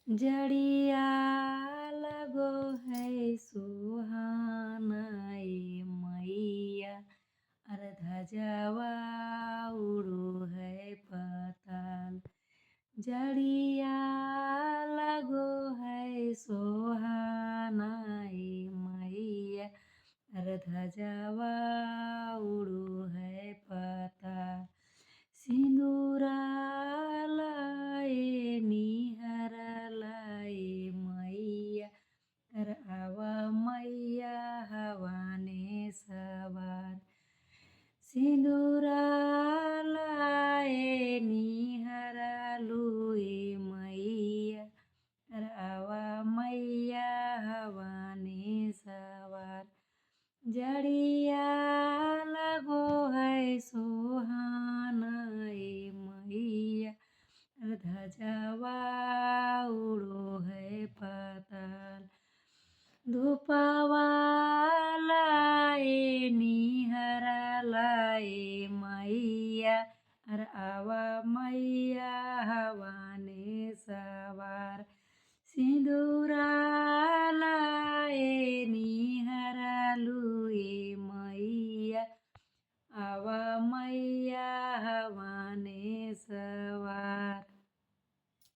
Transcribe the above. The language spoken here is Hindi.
जड़िया लगो है सुहाना ए मैया ध्वजवा उड़ो है पताल। जड़िया लगो है सुहाना ए मैया ध्वजवा उड़ो है पताल। सिंदूरा लाए निहर लाए मैया आवा मैया हवाने सवार। सिंदूरा लाए निहर लुए मैया आवा मैया हवाने सवार। जड़िया लगो है सुहाना ए मैया ध्वजवा उड़ो है पताल। धूपवा लाए निहरा लाए मैया आवा मैया हवाने सवार। सिंदूरा लाए निहरा लुए मैया आवा मैया हवाने सवार।